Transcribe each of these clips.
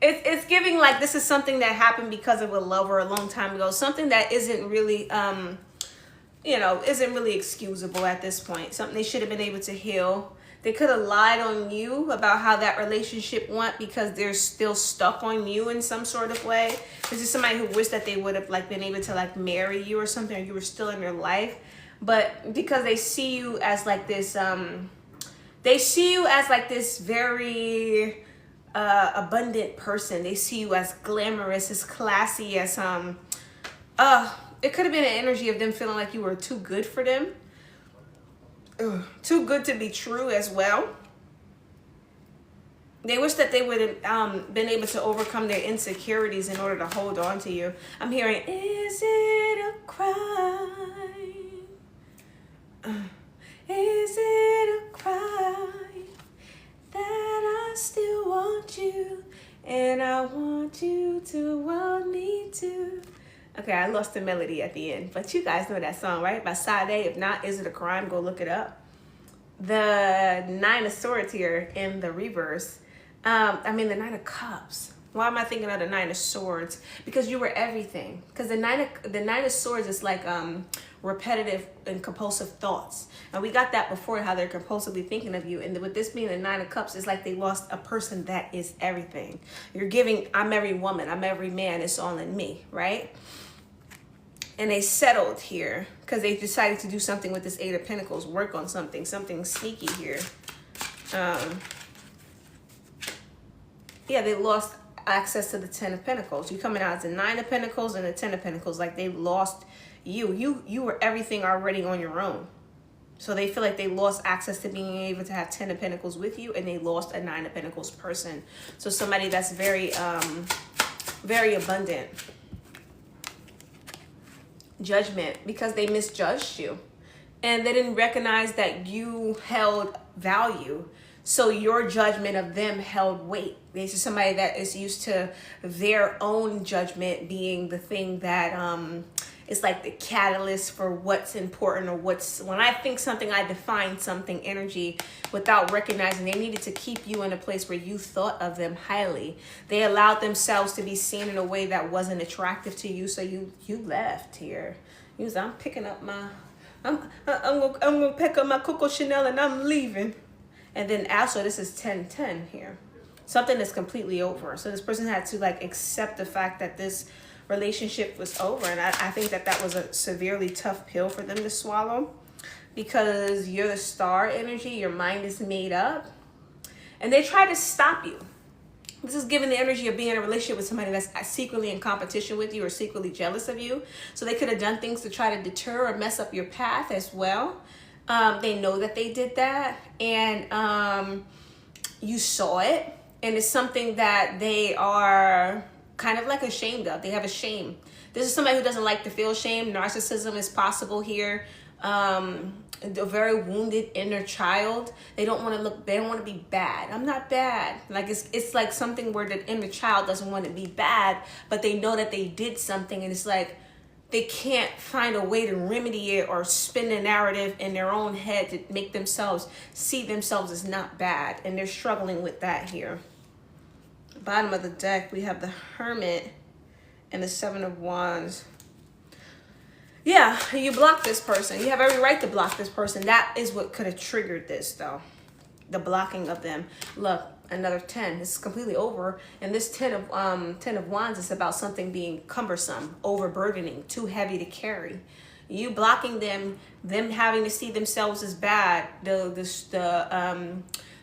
it's giving like this is something that happened because of a lover a long time ago. Something that isn't really you know, isn't really excusable at this point. Something they should have been able to heal. They could have lied on you about how that relationship went because they're still stuck on you in some sort of way. This is somebody who wished that they would have like been able to like marry you or something, or you were still in their life. But because they see you as like this, they see you as like this very abundant person. They see you as glamorous, as classy, as it could have been an energy of them feeling like you were too good for them. Too good to be true as well. They wish that they would have been able to overcome their insecurities in order to hold on to you. I'm hearing, is it a crime? Is it a crime that I still want you and I want you to want me too? Okay, I lost the melody at the end, but you guys know that song, right? By Sade. If not, Is It a Crime? Go look it up. The Nine of Swords here in the reverse. The Nine of Cups. Why am I thinking of the Nine of Swords? Because you were everything. Because the Nine of Swords is like repetitive and compulsive thoughts. And we got that before, how they're compulsively thinking of you. And with this being the Nine of Cups, it's like they lost a person that is everything. You're giving, I'm every woman, I'm every man, it's all in me, right? And they settled here because they decided to do something with this Eight of Pentacles, work on something sneaky here. They lost access to the Ten of Pentacles. You coming out as the Nine of Pentacles and the Ten of Pentacles, like they lost you. You were everything already on your own. So they feel like they lost access to being able to have Ten of Pentacles with you, and they lost a Nine of Pentacles person. So somebody that's very, very abundant. Judgment, because they misjudged you and they didn't recognize that you held value, so your judgment of them held weight. This is somebody that is used to their own judgment being the thing that is like the catalyst for what's important, or when I think something, I define something energy without recognizing they needed to keep you in a place where you thought of them highly. They allowed themselves to be seen in a way that wasn't attractive to you, so you left here. You was, I'm picking up my, I'm gonna pick up my Coco Chanel and I'm leaving. And then also this is 10-10 here. Something is completely over. So this person had to like accept the fact that this relationship was over, and I think that was a severely tough pill for them to swallow, because you're the star energy, your mind is made up, and they try to stop you. This is giving the energy of being in a relationship with somebody that's secretly in competition with you or secretly jealous of you. So they could have done things to try to deter or mess up your path as well. They know that they did that, and you saw it, and it's something that they are kind of like ashamed of. They have a shame. This is somebody who doesn't like to feel shame. Narcissism is possible here. A very wounded inner child. They don't want to look, they don't want to be bad. I'm not bad. Like it's like something where the inner child doesn't want to be bad, but they know that they did something, and it's like they can't find a way to remedy it or spin a narrative in their own head to make themselves see themselves as not bad, and they're struggling with that here. Bottom of the deck, we have the Hermit and the Seven of Wands. Yeah, you block this person. You have every right to block this person. That is what could have triggered this, though. The blocking of them. Look, another 10. This is completely over. And this 10 of Wands is about something being cumbersome, overburdening, too heavy to carry. You blocking them having to see themselves as bad.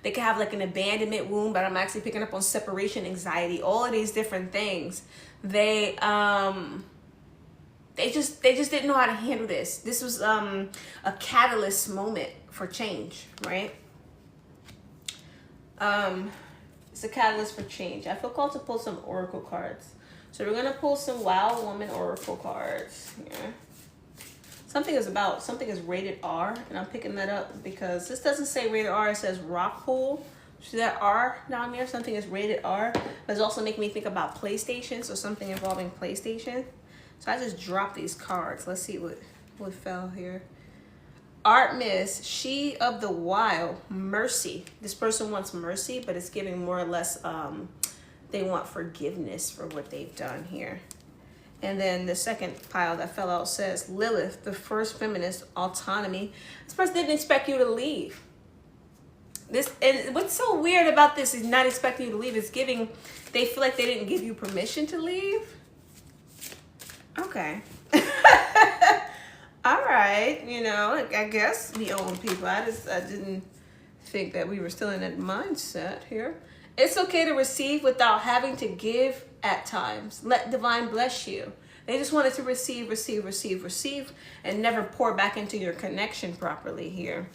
They could have like an abandonment wound, but I'm actually picking up on separation anxiety. All of these different things. They just didn't know how to handle this. This was a catalyst moment for change, right? It's a catalyst for change. I feel called to pull some oracle cards. So we're gonna pull some Wild Woman oracle cards here. Something is rated R, and I'm picking that up because this doesn't say rated R, it says rock pool. See that R down there? Something is rated R. But it's also making me think about PlayStation, so something involving PlayStation. So I just dropped these cards. Let's see what fell here. Artemis, she of the wild, mercy. This person wants mercy, but it's giving more or less They want forgiveness for what they've done here. And then the second pile that fell out says, Lilith, the first feminist, autonomy. This person didn't expect you to leave. This, and what's so weird about this is not expecting you to leave. It's giving, they feel like they didn't give you permission to leave. Okay. All right. You know, I guess we own people. I didn't think that we were still in that mindset here. It's okay to receive without having to give at times. Let divine bless you. They just wanted to receive, receive, receive, receive, and never pour back into your connection properly here.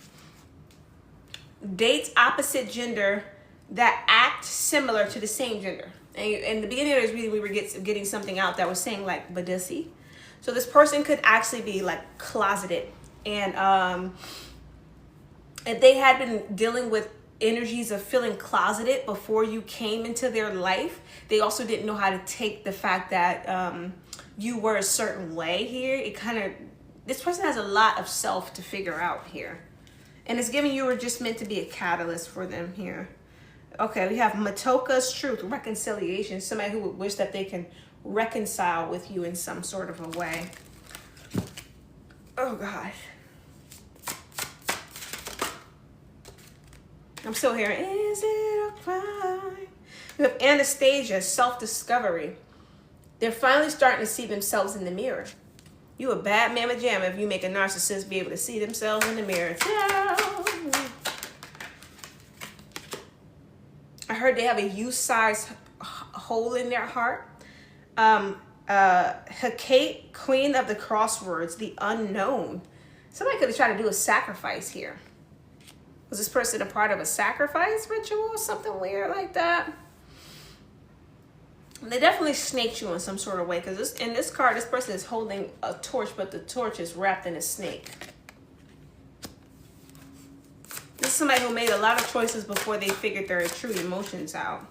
Dates opposite gender that act similar to the same gender. And in the beginning of this reading, we were getting something out that was saying like Badissi. So this person could actually be like closeted. And if they had been dealing with energies of feeling closeted before you came into their life, they also didn't know how to take the fact that you were a certain way here. It kind of, this person has a lot of self to figure out here. And it's giving you were just meant to be a catalyst for them here. Okay, we have Matoka's truth, reconciliation. Somebody who would wish that they can reconcile with you in some sort of a way. Oh, gosh. I'm still hearing, is it a crime? We have Anastasia, self-discovery. They're finally starting to see themselves in the mirror. You a bad mamma jamma if you make a narcissist be able to see themselves in the mirror. I heard they have a U-sized hole in their heart. Hecate, queen of the crosswords, the unknown. Somebody could have tried to do a sacrifice here. Was this person a part of a sacrifice ritual or something weird like that? They definitely snaked you in some sort of way, because in this card, this person is holding a torch, but the torch is wrapped in a snake. This is somebody who made a lot of choices before they figured their true emotions out.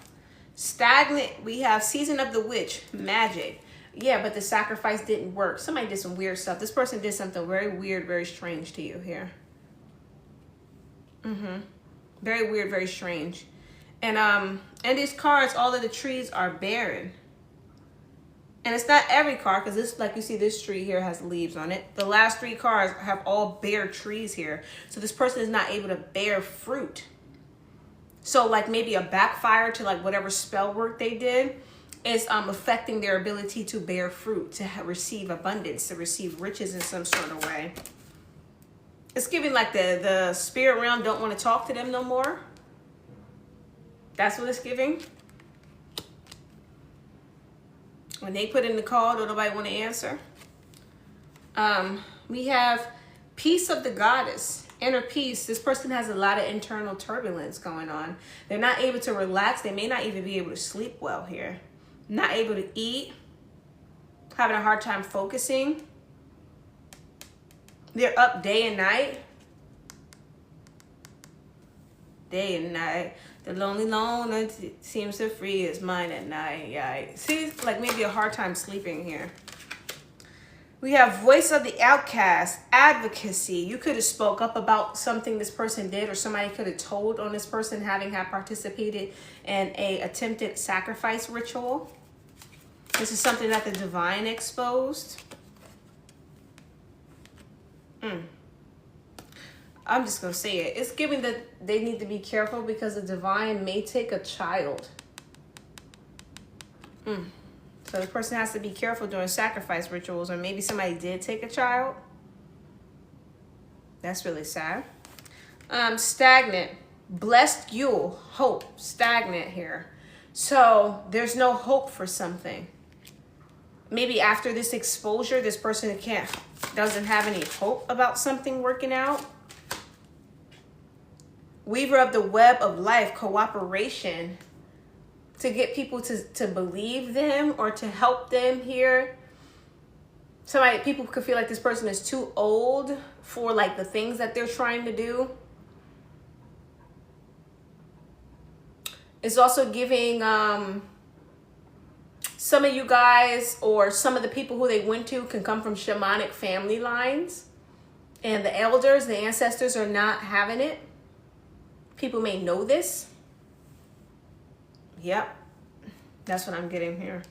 Stagnant, we have season of the witch, magic. Yeah, but the sacrifice didn't work. Somebody did some weird stuff. This person did something very weird, very strange to you here. Very weird, very strange. And these cards, all of the trees are barren. And it's not every card, because this, like you see, this tree here has leaves on it. The last three cards have all bare trees here. So this person is not able to bear fruit. So like maybe a backfire to like whatever spell work they did is affecting their ability to bear fruit, to receive abundance, to receive riches in some sort of way. It's giving like the spirit realm don't want to talk to them no more. That's what it's giving. When they put in the call, don't nobody want to answer. We have peace of the goddess, inner peace. This person has a lot of internal turbulence going on. They're not able to relax. They may not even be able to sleep well here. Not able to eat. Having a hard time focusing. They're up day and night. Day and night. The lonely loner seems to free his mind at night. Yeah. See, like maybe a hard time sleeping here. We have voice of the outcast, advocacy. You could have spoke up about something this person did, or somebody could have told on this person having had participated in a attempted sacrifice ritual. This is something that the divine exposed. I'm just going to say it. It's giving that they need to be careful because the divine may take a child. So the person has to be careful during sacrifice rituals, or maybe somebody did take a child. That's really sad. Stagnant. Blessed Yule. Hope. Stagnant here. So there's no hope for something. Maybe after this exposure, this person doesn't have any hope about something working out. Weaver of the web of life, cooperation, to get people to believe them or to help them here. People could feel like this person is too old for like the things that they're trying to do. It's also giving some of you guys, or some of the people who they went to, can come from shamanic family lines, and the elders, the ancestors, are not having it. People may know this. Yep. That's what I'm getting here.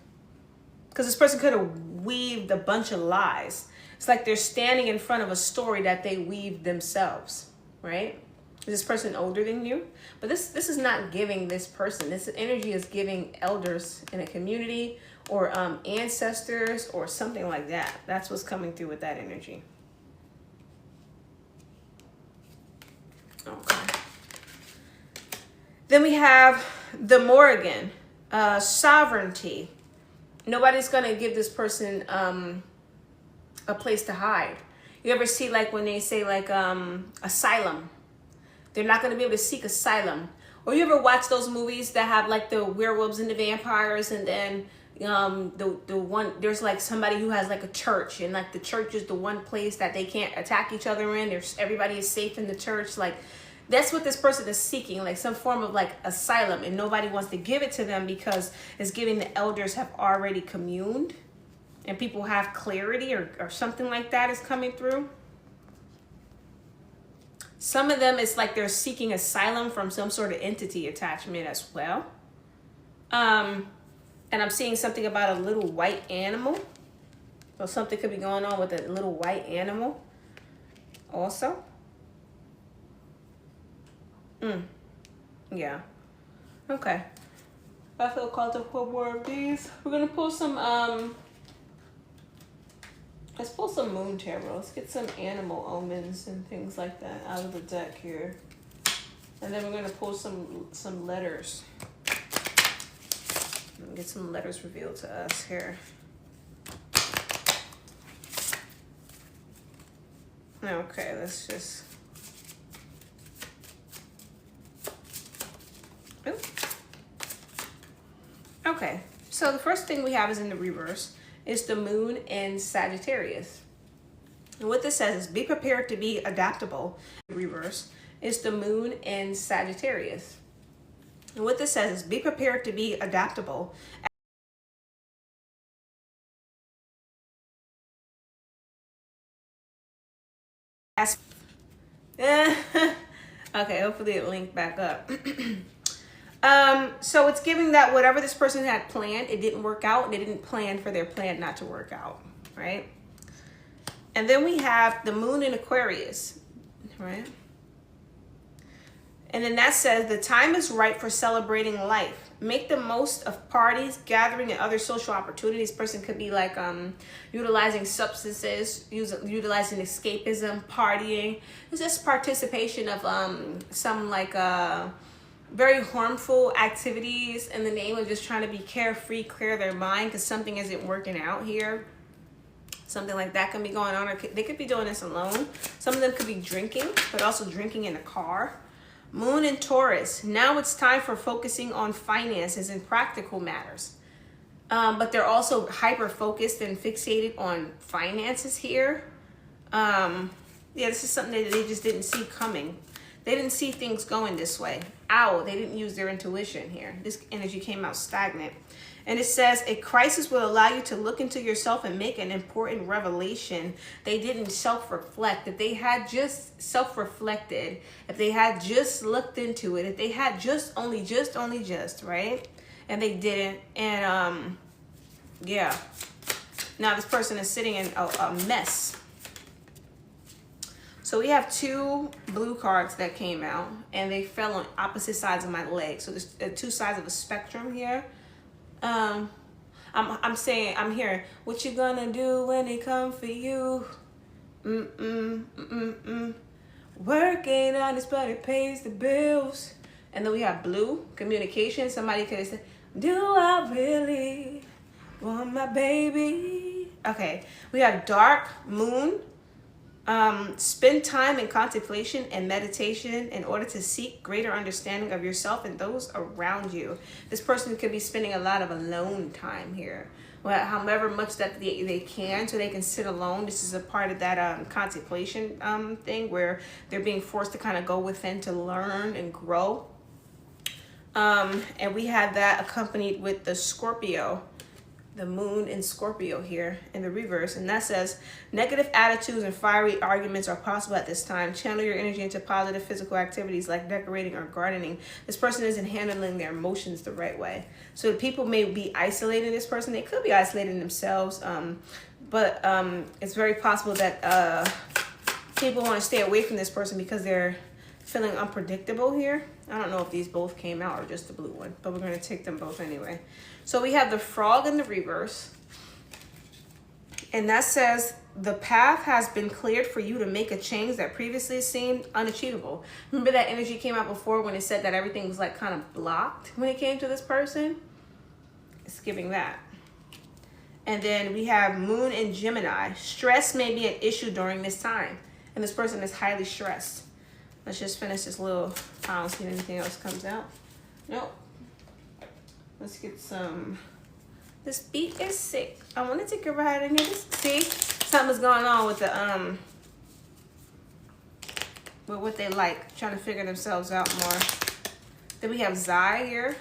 Because this person could have weaved a bunch of lies. It's like they're standing in front of a story that they weaved themselves, right? Is this person older than you? But this is not giving this person. This energy is giving elders in a community or ancestors or something like that. That's what's coming through with that energy. Okay. Then we have the Morrigan, sovereignty. Nobody's going to give this person a place to hide. You ever see like when they say like asylum? They're not going to be able to seek asylum. Or you ever watch those movies that have like the werewolves and the vampires, and then the one, there's like somebody who has like a church, and like the church is the one place that they can't attack each other in. There's everybody is safe in the church. Like that's what this person is seeking, like some form of like asylum, and nobody wants to give it to them because it's giving the elders have already communed and people have clarity or something like that is coming through. Some of them, it's like they're seeking asylum from some sort of entity attachment as well. And I'm seeing something about a little white animal. So something could be going on with a little white animal also. Yeah. Okay. I feel called to pull more of these. We're going to pull some, let's pull some moon tarot. Let's get some animal omens and things like that out of the deck here. And then we're going to pull some letters. And get some letters revealed to us here. Okay, let's just... Ooh. Okay, so the first thing we have is in the reverse. Is the moon in Sagittarius. And what this says is be prepared to be adaptable. Reverse is the moon in Sagittarius. And what this says is be prepared to be adaptable. Okay, hopefully it linked back up. So it's giving that whatever this person had planned, it didn't work out. They didn't plan for their plan not to work out, right? And then we have the moon in Aquarius, right? And then that says the time is right for celebrating life. Make the most of parties, gathering, and other social opportunities. Person could be like utilizing substances, utilizing escapism, partying. It's just participation of some like very harmful activities in the name of just trying to be carefree, clear their mind because something isn't working out here. Something like that can be going on, or they could be doing this alone. Some of them could be drinking, but also drinking in the car. Moon in Taurus. Now it's time for focusing on finances and practical matters. But they're also hyper-focused and fixated on finances here. Yeah, this is something that they just didn't see coming. They didn't see things going this way. Owl, they didn't use their intuition here. This energy came out stagnant. And it says, a crisis will allow you to look into yourself and make an important revelation. They didn't self-reflect. If they had just self-reflected, if they had just looked into it, if they had only just, right? And they didn't. And yeah. Now this person is sitting in a mess. So we have two blue cards that came out, and they fell on opposite sides of my leg. So there's two sides of a spectrum here. I'm saying, I'm hearing, what you gonna do when they come for you? Work ain't honest, but it pays the bills. And then we have blue, communication. Somebody could have said, do I really want my baby? Okay, we have dark, moon. Spend time in contemplation and meditation in order to seek greater understanding of yourself and those around you. This person could be spending a lot of alone time here. Well, however much that they can, so they can sit alone. This is a part of that contemplation thing where they're being forced to kind of go within to learn and grow. And we have that accompanied with the Scorpio the moon in Scorpio here in the reverse, and that says negative attitudes and fiery arguments are possible at this time. Channel your energy into positive physical activities like decorating or gardening. This person isn't handling their emotions the right way, so people may be isolating this person. They could be isolating themselves, but it's very possible that people want to stay away from this person because they're feeling unpredictable here. I don't know if these both came out or just the blue one, but we're going to take them both anyway. So we have the frog in the reverse, and that says the path has been cleared for you to make a change that previously seemed unachievable. Remember that energy came out before when it said that everything was like kind of blocked when it came to this person? It's giving that. And then we have moon in Gemini. Stress may be an issue during this time, and this person is highly stressed. Let's just finish this little, I don't see anything else comes out. Nope. Let's get some, this beat is sick. I want to take a ride in here. See, something's going on with the, with what they like, trying to figure themselves out more. Then we have Zai here,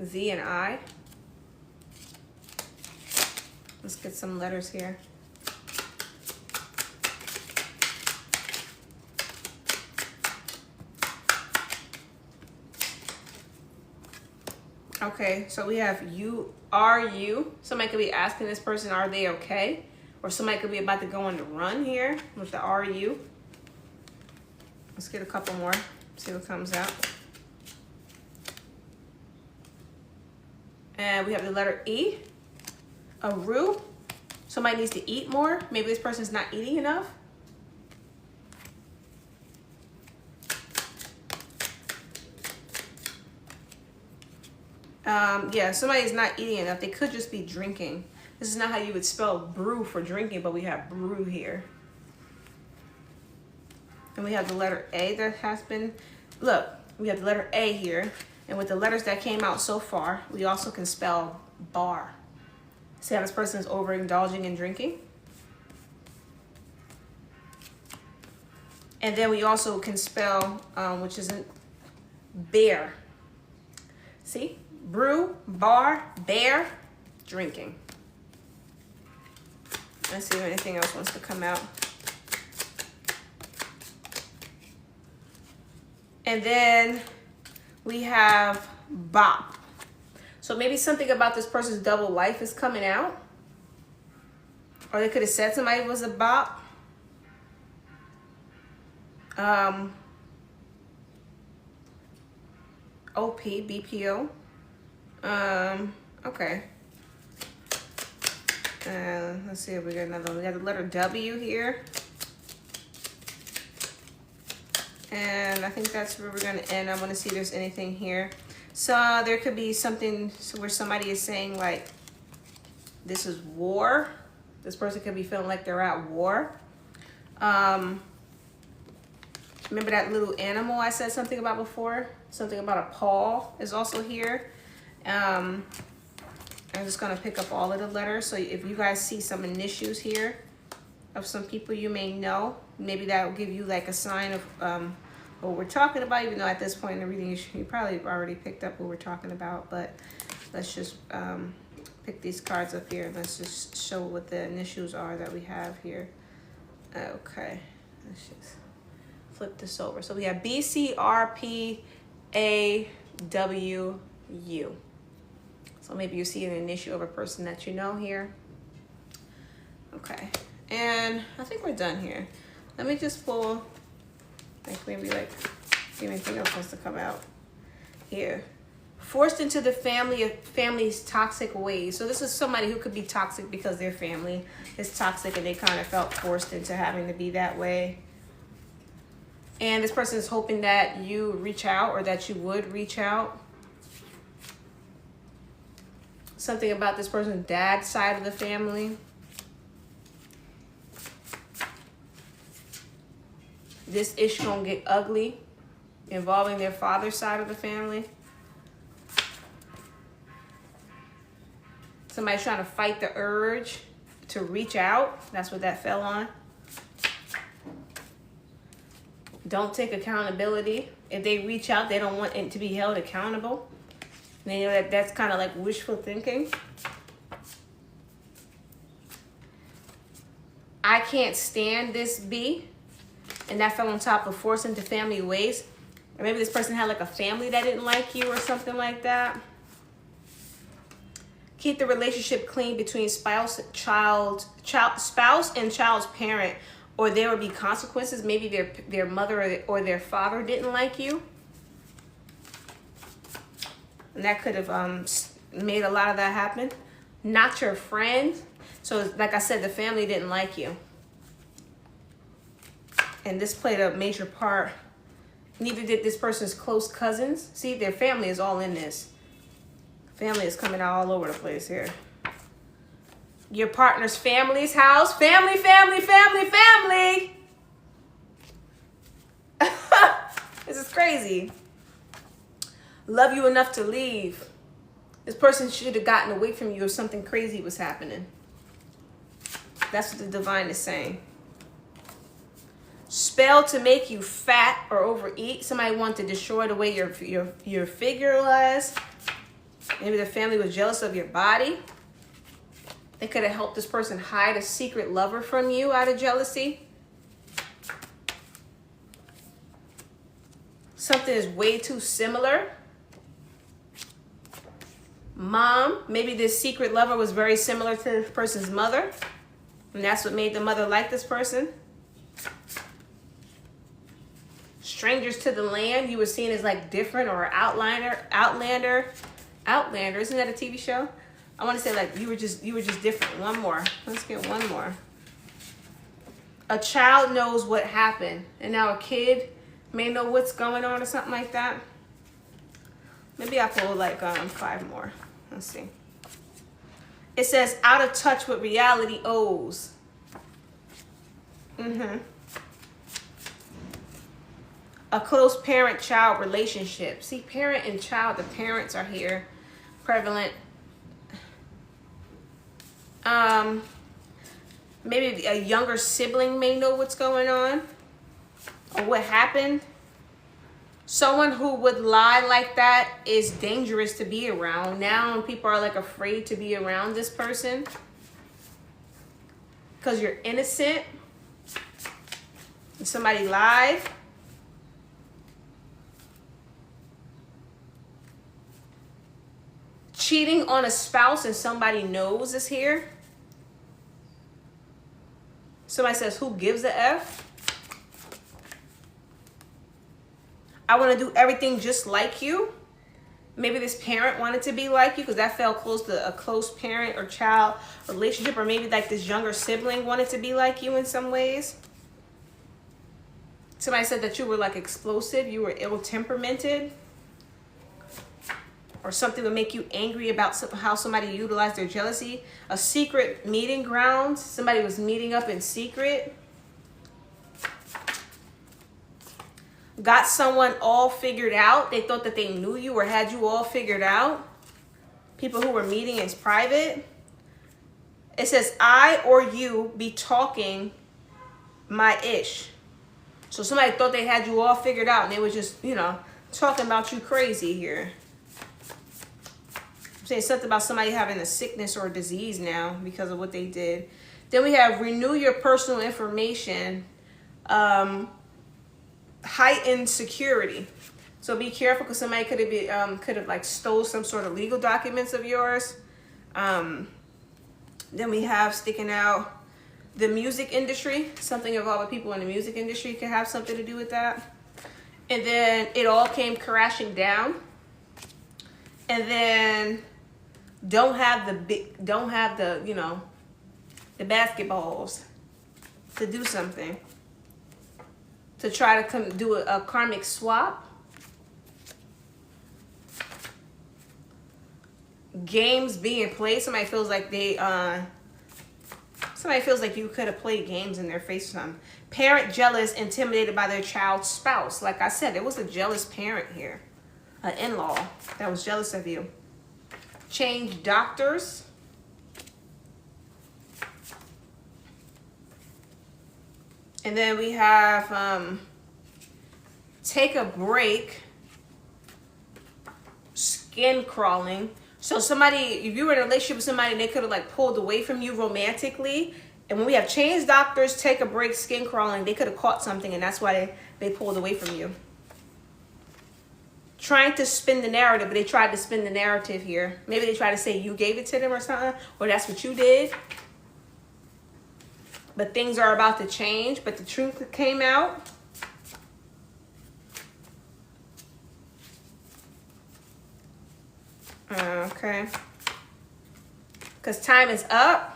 Z and I. Let's get some letters here. Okay, so we have you, are you? Somebody could be asking this person, are they okay? Or somebody could be about to go on the run here with the are you. Let's get a couple more, see what comes out. And we have the letter E, a Ru. Somebody needs to eat more. Maybe this person's not eating enough. Yeah, somebody's not eating enough. They could just be drinking. This is not how you would spell brew for drinking, but we have brew here. And we have the letter A that has been, look, we have the letter A here. And with the letters that came out so far, we also can spell bar. See how this person is overindulging in drinking? And then we also can spell, which isn't bear. See? Brew, bar, bear, drinking. Let's see if anything else wants to come out. And then we have bop. So maybe something about this person's double life is coming out. Or they could have said somebody was a bop. OP, BPO. Okay. Let's see if we got another one. We got the letter W here. And I think that's where we're going to end. I want to see if there's anything here. So there could be something where somebody is saying like, this is war. This person could be feeling like they're at war. Remember that little animal I said something about before? Something about a paw is also here. I'm just going to pick up all of the letters. So if you guys see some issues here of some people you may know, maybe that will give you like a sign of what we're talking about, even though at this point in the reading you probably already picked up what we're talking about. But let's just pick these cards up here and let's just show what the issues are that we have here. Okay, let's just flip this over. So we have B, C, R, P, A, W, U. So maybe you see an issue of a person that you know here. Okay, and I think we're done here. Let me just pull, like maybe like, see if anything else wants to come out here. Forced into the family's toxic ways. So this is somebody who could be toxic because their family is toxic and they kind of felt forced into having to be that way. And this person is hoping that you reach out or that you would reach out. Something about this person's dad's side of the family. This issue gonna get ugly involving their father's side of the family. Somebody's trying to fight the urge to reach out. That's what that fell on. Don't take accountability. If they reach out, they don't want it to be held accountable. And you know that that's kind of like wishful thinking. I can't stand this B, and that fell on top of force into family ways. Or maybe this person had like a family that didn't like you or something like that. Keep the relationship clean between spouse and child's parent, or there will be consequences. Maybe their mother or their father didn't like you. And that could have made a lot of that happen. Not your friend. So like I said, the family didn't like you. And this played a major part. Neither did this person's close cousins. See, their family is all in this. Family is coming out all over the place here. Your partner's family's house. Family, family, family, family. This is crazy. Love you enough to leave. This person should have gotten away from you if something crazy was happening. That's what the divine is saying. Spell to make you fat or overeat. Somebody wanted to destroy the way your figure was. Maybe the family was jealous of your body. They could have helped this person hide a secret lover from you out of jealousy. Something is way too similar. Mom, maybe this secret lover was very similar to this person's mother. And that's what made the mother like this person. Strangers to the land, you were seen as like different or outlander. Outlander, isn't that a TV show? I want to say like you were just different. One more. Let's get one more. A child knows what happened, and now a kid may know what's going on or something like that. Maybe I'll pull like 5 more. Let's see. It says out of touch with reality owes. A close parent-child relationship. See, parent and child, the parents are here, prevalent. Maybe a younger sibling may know what's going on or what happened. Someone who would lie like that is dangerous to be around. Now people are like afraid to be around this person because you're innocent and somebody lied. Cheating on a spouse and somebody knows is here. Somebody says, who gives a F? I want to do everything just like you. Maybe this parent wanted to be like you because that fell close to a close parent or child relationship. Or maybe like this younger sibling wanted to be like you in some ways. Somebody said that you were like explosive. You were ill-temperamented. Or something would make you angry about how somebody utilized their jealousy. A secret meeting ground. Somebody was meeting up in secret. Got someone all figured out. They thought that they knew you or had you all figured out. People who were meeting in private. It says, I or you be talking my ish. So somebody thought they had you all figured out and they were just, you know, talking about you crazy here. I'm saying something about somebody having a sickness or a disease now because of what they did. Then we have renew your personal information. Heightened security. So be careful because somebody could have like stole some sort of legal documents of yours. Then we have sticking out the music industry. Something of all the people in the music industry could have something to do with that. And then it all came crashing down. And then don't have the you know, the basketballs to do something. To try to come do a karmic swap. Games being played. Somebody feels like you could have played games in their face or something. Parent jealous, intimidated by their child's spouse. Like I said, there was a jealous parent here. An in-law that was jealous of you. Change doctors. And then we have take a break, skin crawling. So somebody, if you were in a relationship with somebody and they could have like pulled away from you romantically And when we have change doctors, take a break, skin crawling, they could have caught something, and that's why they pulled away from you. Trying to spin the narrative, but they tried to spin the narrative here. Maybe they tried to say you gave it to them or something, or that's what you did. But things are about to change, but the truth came out. Okay. Because time is up.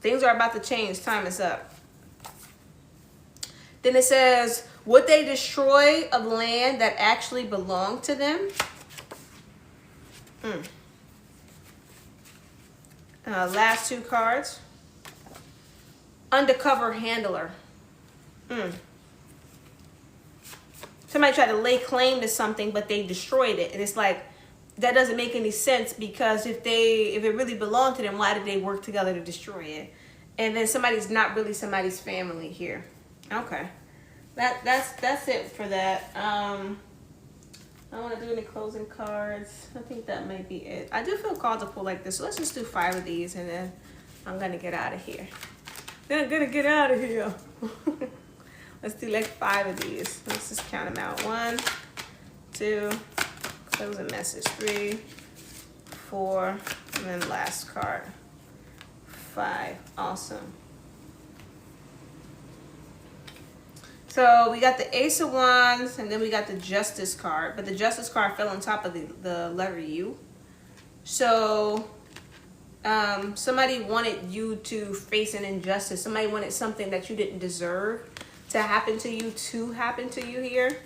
Things are about to change. Time is up. Then it says, would they destroy of land that actually belonged to them? Last two cards. Undercover handler. Somebody tried to lay claim to something, but they destroyed it. And it's like, that doesn't make any sense, because if it really belonged to them, why did they work together to destroy it? And then somebody's not really somebody's family here. Okay. That's it for that. I don't want to do any closing cards. I think that might be it. I do feel called to pull like this. So let's just do 5 of these, and then I'm gonna get out of here. Then I'm gonna get out of here. Let's do like 5 of these. Let's just count them out. 1, 2, closing message. 3, 4, and then last card. 5. Awesome. So we got the Ace of Wands, and then we got the Justice card. But the Justice card fell on top of the letter U. So somebody wanted you to face an injustice. Somebody wanted something that you didn't deserve to happen to you here.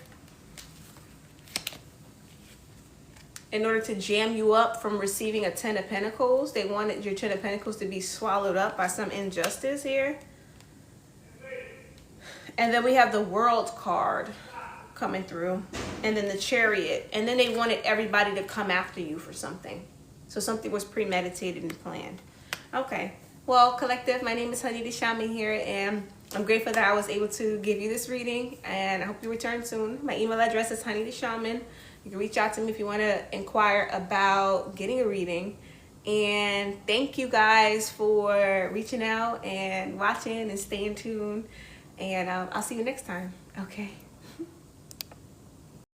In order to jam you up from receiving a 10 of Pentacles. They wanted your 10 of Pentacles to be swallowed up by some injustice here. And then we have the World card coming through. And then the Chariot. And then they wanted everybody to come after you for something. So something was premeditated and planned. Okay. Well, collective, my name is Honeyy the Shaman here. And I'm grateful that I was able to give you this reading. And I hope you return soon. My email address is Honeyy the Shaman. You can reach out to me if you want to inquire about getting a reading. And thank you guys for reaching out and watching and staying tuned. And I'll see you next time. Okay.